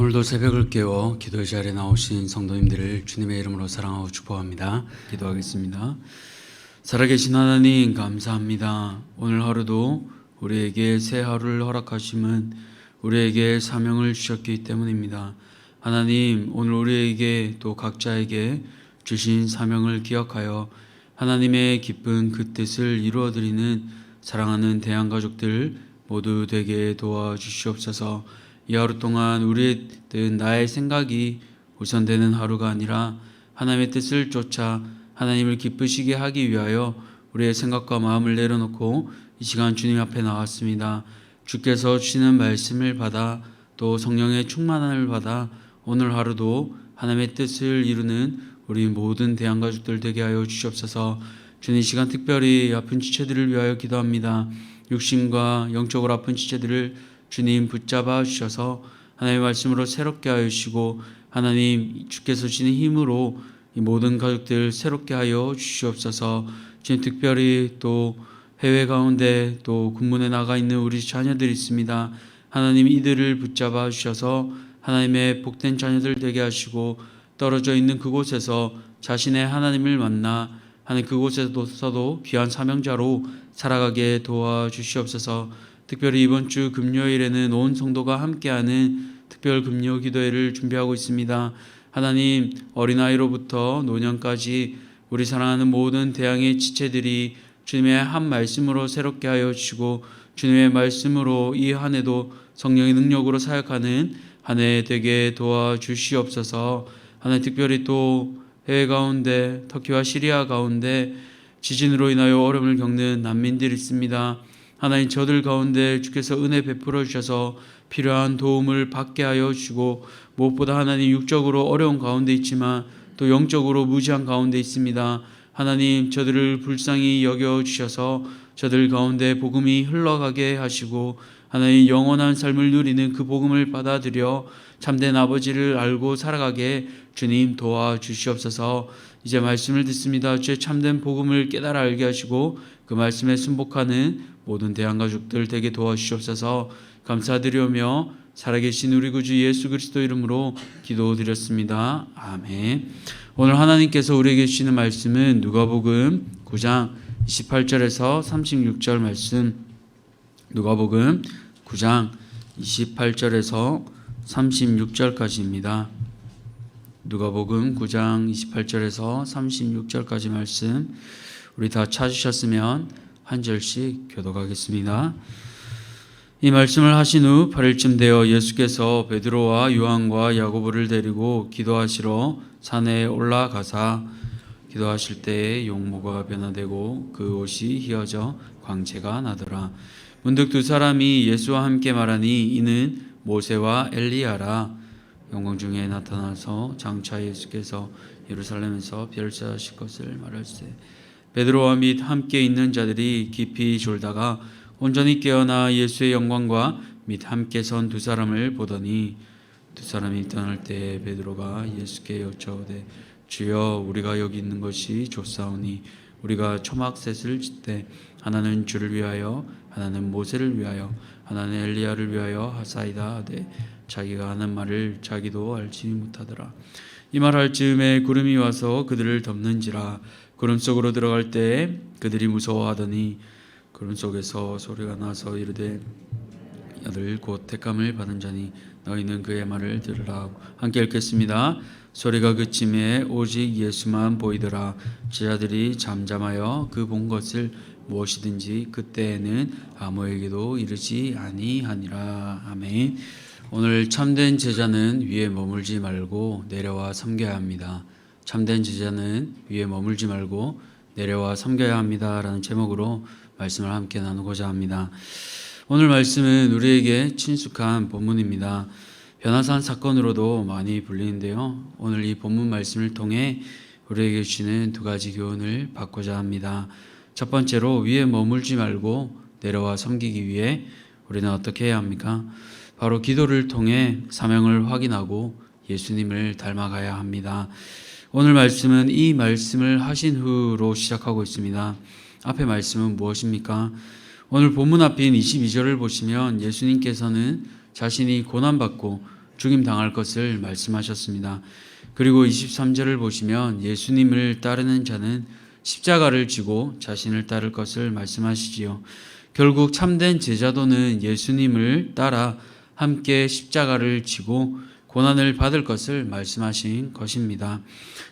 오늘도 새벽을 깨워 기도의 자리에 나오신 성도님들을 주님의 이름으로 사랑하고 축복합니다. 기도하겠습니다. 살아계신 하나님 감사합니다. 오늘 하루도 우리에게 새 하루를 허락하심은 우리에게 사명을 주셨기 때문입니다. 하나님, 오늘 우리에게 또 각자에게 주신 사명을 기억하여 하나님의 기쁜 그 뜻을 이루어드리는 사랑하는 대한가족들 모두 되게 도와주시옵소서. 이 하루 동안 우리의 뜻, 나의 생각이 우선되는 하루가 아니라 하나님의 뜻을 쫓아 하나님을 기쁘시게 하기 위하여 우리의 생각과 마음을 내려놓고 이 시간 주님 앞에 나왔습니다. 주께서 주시는 말씀을 받아 또 성령의 충만함을 받아 오늘 하루도 하나님의 뜻을 이루는 우리 모든 대한가족들 되게 하여 주시옵소서. 주님, 이 시간 특별히 아픈 지체들을 위하여 기도합니다. 육신과 영적으로 아픈 지체들을 주님 붙잡아 주셔서 하나님의 말씀으로 새롭게 하여 주시고, 하나님 주께서 주시는 힘으로 이 모든 가족들 새롭게 하여 주시옵소서. 주님, 특별히 또 해외 가운데 또 군문에 나가 있는 우리 자녀들이 있습니다. 하나님 이들을 붙잡아 주셔서 하나님의 복된 자녀들 되게 하시고, 떨어져 있는 그곳에서 자신의 하나님을 만나 하나님 그곳에서도 귀한 사명자로 살아가게 도와주시옵소서. 특별히 이번 주 금요일에는 온 성도가 함께하는 특별 금요 기도회를 준비하고 있습니다. 하나님, 어린아이로부터 노년까지 우리 사랑하는 모든 대항의 지체들이 주님의 한 말씀으로 새롭게 하여 주시고, 주님의 말씀으로 이 한 해도 성령의 능력으로 사역하는 한 해 되게 도와주시옵소서. 하나님, 특별히 또 해외 가운데 터키와 시리아 가운데 지진으로 인하여 어려움을 겪는 난민들이 있습니다. 하나님, 저들 가운데 주께서 은혜 베풀어 주셔서 필요한 도움을 받게 하여 주시고, 무엇보다 하나님 육적으로 어려운 가운데 있지만 또 영적으로 무지한 가운데 있습니다. 하나님, 저들을 불쌍히 여겨 주셔서 저들 가운데 복음이 흘러가게 하시고, 하나님 영원한 삶을 누리는 그 복음을 받아들여 참된 아버지를 알고 살아가게 주님 도와주시옵소서. 이제 말씀을 듣습니다. 주의 참된 복음을 깨달아 알게 하시고 그 말씀에 순복하는 모든 대한가족들 되게 도와주시옵소서. 감사드리오며 살아계신 우리 구주 예수 그리스도 이름으로 기도드렸습니다. 아멘. 오늘 하나님께서 우리에게 주시는 말씀은 누가복음 9장 28절에서 36절 말씀, 누가복음 9장 28절에서 36절까지입니다. 누가복음 9장 28절에서 36절까지 말씀, 우리 다 찾으셨으면 한 절씩 교독하겠습니다. 이 말씀을 하신 후 8일쯤 되어 예수께서 베드로와 요한과 야고보를 데리고 기도하시러 산에 올라가사 기도하실 때에 용모가 변화되고 그 옷이 휘어져 광채가 나더라. 문득 두 사람이 예수와 함께 말하니 이는 모세와 엘리야라. 영광 중에 나타나서 장차 예수께서 예루살렘에서 별세하실 것을 말할세. 베드로와 및 함께 있는 자들이 깊이 졸다가 온전히 깨어나 예수의 영광과 및 함께 선 두 사람을 보더니, 두 사람이 떠날 때 베드로가 예수께 여짜오되 주여, 우리가 여기 있는 것이 좋사오니 우리가 초막셋을 짓되 하나는 주를 위하여 하나는 모세를 위하여 하나는 엘리야를 위하여 하사이다 하되 자기가 하는 말을 자기도 알지 못하더라. 이 말할 즈음에 구름이 와서 그들을 덮는지라. 구름 속으로 들어갈 때 그들이 무서워하더니 구름 속에서 소리가 나서 이르되 너희들 곧 택감을 받은 자니 너희는 그의 말을 들으라. 함께 읽겠습니다. 소리가 그침에 오직 예수만 보이더라. 제자들이 잠잠하여 그 본 것을 무엇이든지 그때에는 아무에게도 이르지 아니하니라. 아멘. 오늘 참된 제자는 위에 머물지 말고 내려와 섬겨야 합니다. 참된 제자는 위에 머물지 말고 내려와 섬겨야 합니다 라는 제목으로 말씀을 함께 나누고자 합니다. 오늘 말씀은 우리에게 친숙한 본문입니다. 변화산 사건으로도 많이 불리는데요, 오늘 이 본문 말씀을 통해 우리에게 주시는 두 가지 교훈을 받고자 합니다. 첫 번째로, 위에 머물지 말고 내려와 섬기기 위해 우리는 어떻게 해야 합니까? 바로 기도를 통해 사명을 확인하고 예수님을 닮아가야 합니다. 오늘 말씀은 이 말씀을 하신 후로 시작하고 있습니다. 앞의 말씀은 무엇입니까? 오늘 본문 앞인 22절을 보시면 예수님께서는 자신이 고난받고 죽임 당할 것을 말씀하셨습니다. 그리고 23절을 보시면 예수님을 따르는 자는 십자가를 지고 자신을 따를 것을 말씀하시지요. 결국 참된 제자도는 예수님을 따라 함께 십자가를 지고 고난을 받을 것을 말씀하신 것입니다.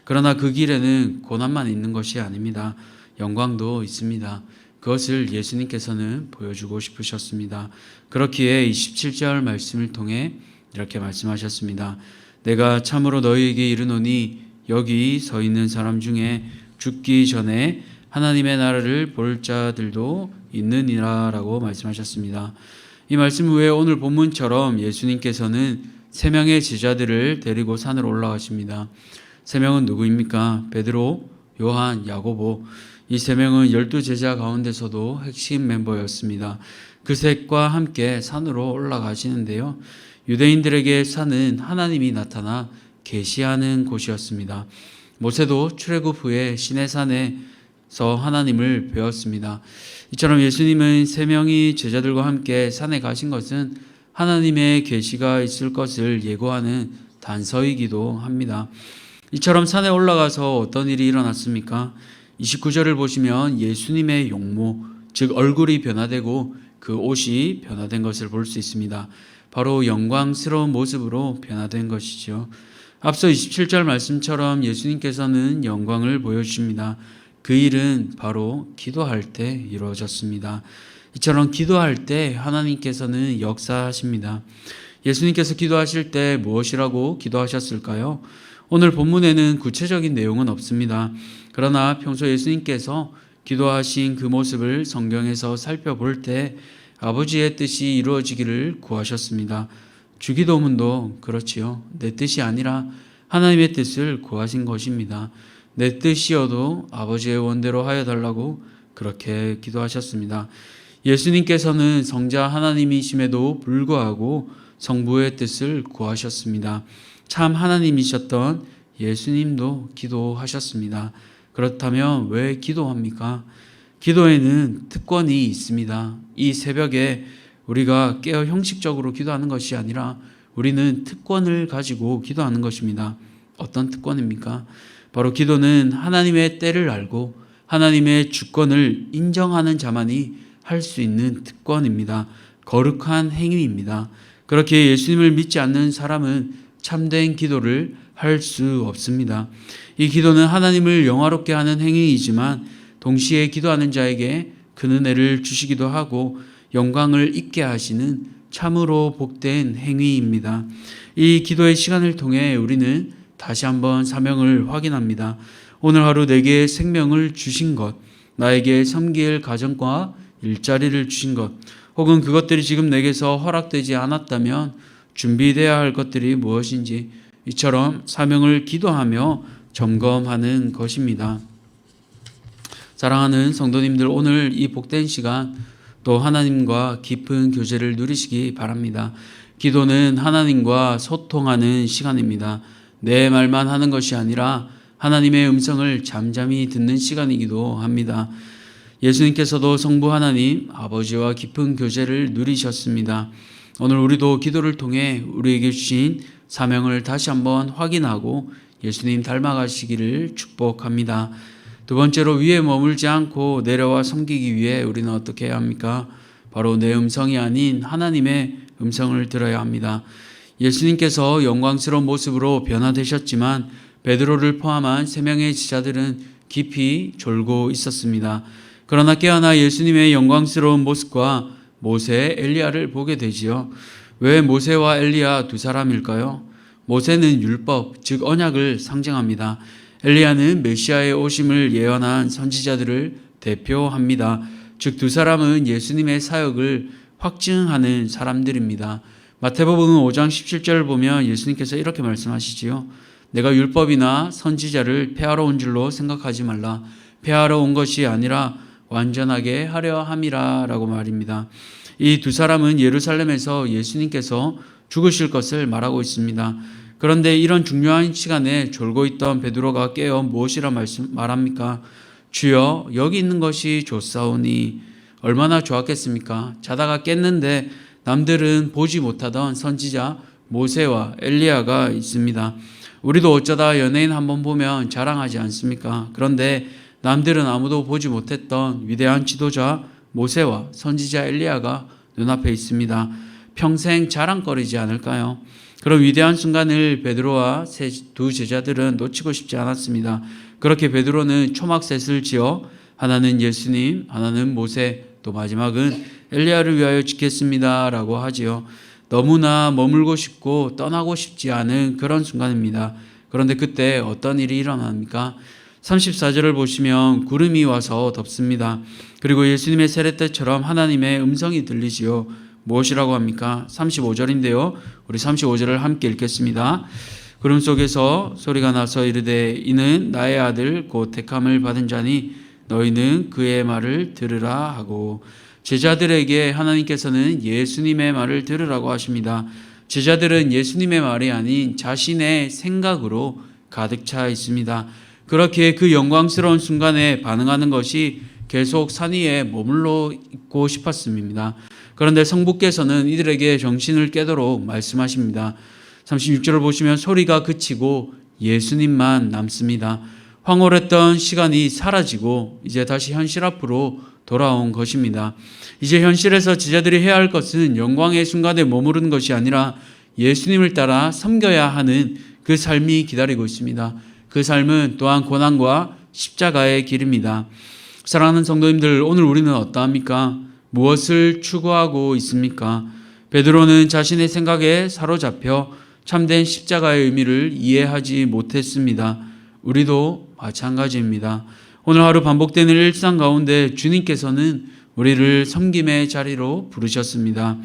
그러나 그 길에는 고난만 있는 것이 아닙니다. 영광도 있습니다. 그것을 예수님께서는 보여주고 싶으셨습니다. 그렇기에 27절 말씀을 통해 이렇게 말씀하셨습니다. 내가 참으로 너희에게 이르노니 여기 서 있는 사람 중에 죽기 전에 하나님의 나라를 볼 자들도 있느니라 라고 말씀하셨습니다. 이 말씀 후에 오늘 본문처럼 예수님께서는 3명의 제자들을 데리고 산으로 올라가십니다. 3명은 누구입니까? 베드로, 요한, 야고보. 이 3명은 12제자 가운데서도 핵심 멤버였습니다. 그 셋과 함께 산으로 올라가시는데요. 유대인들에게 산은 하나님이 나타나 계시하는 곳이었습니다. 모세도 출애굽 후에 시내산에서 하나님을 배웠습니다. 이처럼 예수님은 3명의 제자들과 함께 산에 가신 것은 하나님의 계시가 있을 것을 예고하는 단서이기도 합니다. 이처럼 산에 올라가서 어떤 일이 일어났습니까? 29절을 보시면 예수님의 용모, 즉 얼굴이 변화되고 그 옷이 변화된 것을 볼 수 있습니다. 바로 영광스러운 모습으로 변화된 것이죠. 앞서 27절 말씀처럼 예수님께서는 영광을 보여주십니다. 그 일은 바로 기도할 때 이루어졌습니다. 이처럼 기도할 때 하나님께서는 역사하십니다. 예수님께서 기도하실 때 무엇이라고 기도하셨을까요? 오늘 본문에는 구체적인 내용은 없습니다. 그러나 평소 예수님께서 기도하신 그 모습을 성경에서 살펴볼 때 아버지의 뜻이 이루어지기를 구하셨습니다. 주기도문도 그렇지요. 내 뜻이 아니라 하나님의 뜻을 구하신 것입니다. 내 뜻이어도 아버지의 원대로 하여 달라고 그렇게 기도하셨습니다. 예수님께서는 성자 하나님이심에도 불구하고 성부의 뜻을 구하셨습니다. 참 하나님이셨던 예수님도 기도하셨습니다. 그렇다면 왜 기도합니까? 기도에는 특권이 있습니다. 이 새벽에 우리가 깨어 형식적으로 기도하는 것이 아니라 우리는 특권을 가지고 기도하는 것입니다. 어떤 특권입니까? 바로 기도는 하나님의 때를 알고 하나님의 주권을 인정하는 자만이 할 수 있는 특권입니다. 거룩한 행위입니다. 그렇게 예수님을 믿지 않는 사람은 참된 기도를 할 수 없습니다. 이 기도는 하나님을 영화롭게 하는 행위이지만 동시에 기도하는 자에게 큰 은혜를 주시기도 하고 영광을 잊게 하시는 참으로 복된 행위입니다. 이 기도의 시간을 통해 우리는 다시 한번 사명을 확인합니다. 오늘 하루 내게 생명을 주신 것, 나에게 섬길 가정과 일자리를 주신 것, 혹은 그것들이 지금 내게서 허락되지 않았다면 준비되어야 할 것들이 무엇인지 이처럼 사명을 기도하며 점검하는 것입니다. 사랑하는 성도님들, 오늘 이 복된 시간 또 하나님과 깊은 교제를 누리시기 바랍니다. 기도는 하나님과 소통하는 시간입니다. 내 말만 하는 것이 아니라 하나님의 음성을 잠잠히 듣는 시간이기도 합니다. 예수님께서도 성부 하나님 아버지와 깊은 교제를 누리셨습니다. 오늘 우리도 기도를 통해 우리에게 주신 사명을 다시 한번 확인하고 예수님 닮아가시기를 축복합니다. 두 번째로 위에 머물지 않고 내려와 섬기기 위해 우리는 어떻게 해야 합니까? 바로 내 음성이 아닌 하나님의 음성을 들어야 합니다. 예수님께서 영광스러운 모습으로 변화되셨지만 베드로를 포함한 3명의 제자들은 깊이 졸고 있었습니다. 그러나 깨어나 예수님의 영광스러운 모습과 모세, 엘리야를 보게 되지요. 왜 모세와 엘리야 두 사람일까요? 모세는 율법, 즉 언약을 상징합니다. 엘리야는 메시아의 오심을 예언한 선지자들을 대표합니다. 즉 두 사람은 예수님의 사역을 확증하는 사람들입니다. 마태복음 5장 17절을 보면 예수님께서 이렇게 말씀하시지요. 내가 율법이나 선지자를 폐하러 온 줄로 생각하지 말라. 폐하러 온 것이 아니라 완전하게 하려 함이라 라고 말입니다. 이 두 사람은 예루살렘에서 예수님께서 죽으실 것을 말하고 있습니다. 그런데 이런 중요한 시간에 졸고 있던 베드로가 깨어 무엇이라 말합니까? 주여, 여기 있는 것이 좋사오니. 얼마나 좋았겠습니까? 자다가 깼는데 남들은 보지 못하던 선지자 모세와 엘리야가 있습니다. 우리도 어쩌다 연예인 한번 보면 자랑하지 않습니까? 그런데 남들은 아무도 보지 못했던 위대한 지도자 모세와 선지자 엘리야가 눈앞에 있습니다. 평생 자랑거리지 않을까요? 그런 위대한 순간을 베드로와 두 제자들은 놓치고 싶지 않았습니다. 그렇게 베드로는 초막셋을 지어 하나는 예수님, 하나는 모세, 또 마지막은 엘리야를 위하여 지켰습니다 라고 하지요. 너무나 머물고 싶고 떠나고 싶지 않은 그런 순간입니다. 그런데 그때 어떤 일이 일어납니까? 34절을 보시면 구름이 와서 덮습니다. 그리고 예수님의 세례 때처럼 하나님의 음성이 들리지요. 무엇이라고 합니까? 35절인데요. 우리 35절을 함께 읽겠습니다. 구름 속에서 소리가 나서 이르되 이는 나의 아들 곧 택함을 받은 자니 너희는 그의 말을 들으라 하고, 제자들에게 하나님께서는 예수님의 말을 들으라고 하십니다. 제자들은 예수님의 말이 아닌 자신의 생각으로 가득 차 있습니다. 그렇게 그 영광스러운 순간에 반응하는 것이 계속 산 위에 머물러 있고 싶었습니다. 그런데 성부께서는 이들에게 정신을 깨도록 말씀하십니다. 36절을 보시면 소리가 그치고 예수님만 남습니다. 황홀했던 시간이 사라지고 이제 다시 현실 앞으로 돌아온 것입니다. 이제 현실에서 제자들이 해야 할 것은 영광의 순간에 머무르는 것이 아니라 예수님을 따라 섬겨야 하는 그 삶이 기다리고 있습니다. 그 삶은 또한 고난과 십자가의 길입니다. 사랑하는 성도님들, 오늘 우리는 어떠합니까? 무엇을 추구하고 있습니까? 베드로는 자신의 생각에 사로잡혀 참된 십자가의 의미를 이해하지 못했습니다. 우리도 마찬가지입니다. 오늘 하루 반복되는 일상 가운데 주님께서는 우리를 섬김의 자리로 부르셨습니다.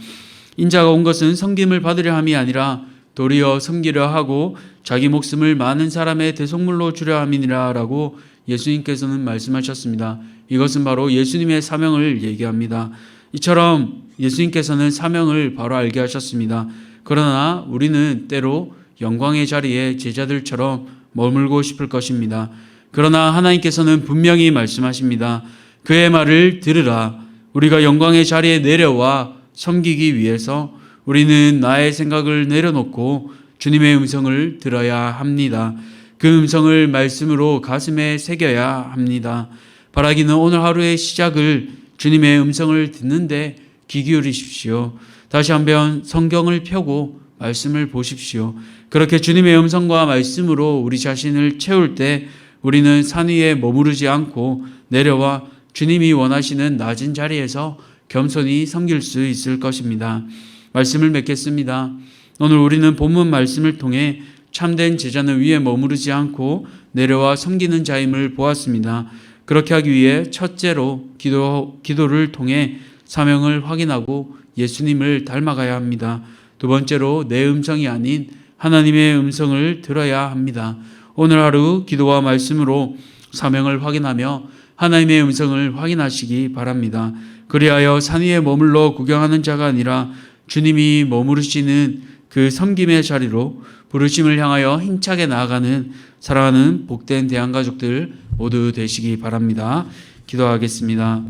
인자가 온 것은 섬김을 받으려 함이 아니라 도리어 섬기려 하고 자기 목숨을 많은 사람의 대속물로 주려 함이니라 라고 예수님께서는 말씀하셨습니다. 이것은 바로 예수님의 사명을 얘기합니다. 이처럼 예수님께서는 사명을 바로 알게 하셨습니다. 그러나 우리는 때로 영광의 자리에 제자들처럼 머물고 싶을 것입니다. 그러나 하나님께서는 분명히 말씀하십니다. 그의 말을 들으라. 우리가 영광의 자리에 내려와 섬기기 위해서 우리는 나의 생각을 내려놓고 주님의 음성을 들어야 합니다. 그 음성을 말씀으로 가슴에 새겨야 합니다. 바라기는 오늘 하루의 시작을 주님의 음성을 듣는데 귀 기울이십시오. 다시 한번 성경을 펴고 말씀을 보십시오. 그렇게 주님의 음성과 말씀으로 우리 자신을 채울 때 우리는 산 위에 머무르지 않고 내려와 주님이 원하시는 낮은 자리에서 겸손히 섬길 수 있을 것입니다. 말씀을 맺겠습니다. 오늘 우리는 본문 말씀을 통해 참된 제자는 위에 머무르지 않고 내려와 섬기는 자임을 보았습니다. 그렇게 하기 위해 첫째로 기도를 통해 사명을 확인하고 예수님을 닮아가야 합니다. 두 번째로 내 음성이 아닌 하나님의 음성을 들어야 합니다. 오늘 하루 기도와 말씀으로 사명을 확인하며 하나님의 음성을 확인하시기 바랍니다. 그리하여 산 위에 머물러 구경하는 자가 아니라 주님이 머무르시는 그 섬김의 자리로 부르심을 향하여 힘차게 나아가는 사랑하는 복된 대한가족들 모두 되시기 바랍니다. 기도하겠습니다.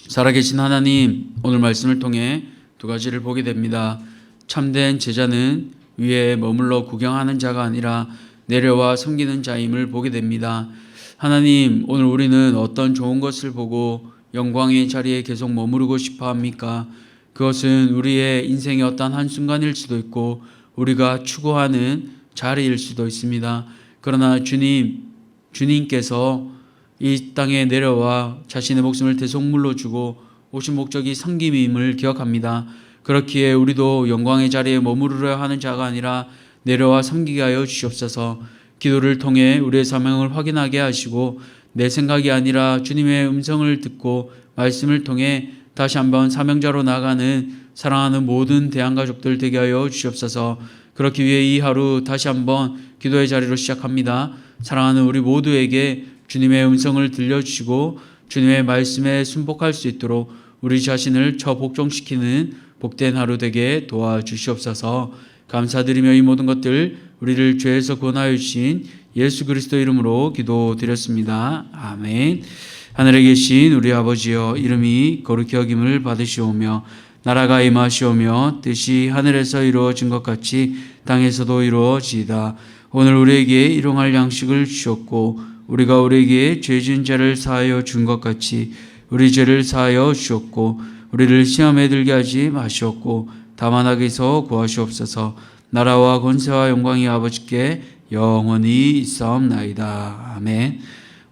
살아계신 하나님, 오늘 말씀을 통해 두 가지를 보게 됩니다. 참된 제자는 위에 머물러 구경하는 자가 아니라 내려와 섬기는 자임을 보게 됩니다. 하나님, 오늘 우리는 어떤 좋은 것을 보고 영광의 자리에 계속 머무르고 싶어 합니까? 그것은 우리의 인생의 어떤 한순간일 수도 있고 우리가 추구하는 자리일 수도 있습니다. 그러나 주님께서 이 땅에 내려와 자신의 목숨을 대속물로 주고 오신 목적이 섬김임을 기억합니다. 그렇기에 우리도 영광의 자리에 머무르려 하는 자가 아니라 내려와 섬기게 하여 주시옵소서. 기도를 통해 우리의 사명을 확인하게 하시고 내 생각이 아니라 주님의 음성을 듣고 말씀을 통해 다시 한번 사명자로 나아가는 사랑하는 모든 대한가족들 되게 하여 주시옵소서. 그렇기 위해 이 하루 다시 한번 기도의 자리로 시작합니다. 사랑하는 우리 모두에게 주님의 음성을 들려주시고 주님의 말씀에 순복할 수 있도록 우리 자신을 복종시키는 복된 하루 되게 도와주시옵소서. 감사드리며 이 모든 것들 우리를 죄에서 구원하여 주신 예수 그리스도 이름으로 기도드렸습니다. 아멘. 하늘에 계신 우리 아버지여, 이름이 거룩히 여김을 받으시오며 나라가 임하시오며 뜻이 하늘에서 이루어진 것 같이 땅에서도 이루어지이다. 오늘 우리에게 일용할 양식을 주셨고 우리가 우리에게 죄 지은 자를 사하여 준 것 같이 우리 죄를 사하여 주셨고 우리를 시험에 들게 하지 마시옵고 다만 악에서 구하시옵소서. 나라와 권세와 영광이 아버지께 영원히 있사옵나이다. 아멘.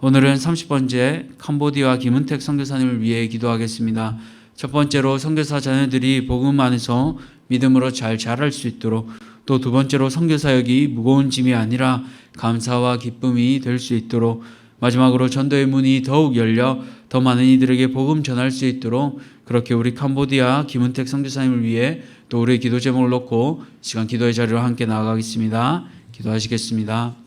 오늘은 30번째 캄보디아 김은택 선교사님을 위해 기도하겠습니다. 첫 번째로 선교사 자녀들이 복음 안에서 믿음으로 잘 자랄 수 있도록, 또 두 번째로 선교사역이 무거운 짐이 아니라 감사와 기쁨이 될 수 있도록, 마지막으로 전도의 문이 더욱 열려 더 많은 이들에게 복음 전할 수 있도록 그렇게 우리 캄보디아 김은택 선교사님을 위해 또 우리의 기도 제목을 놓고 시간 기도의 자리로 함께 나아가겠습니다. 기도하시겠습니다.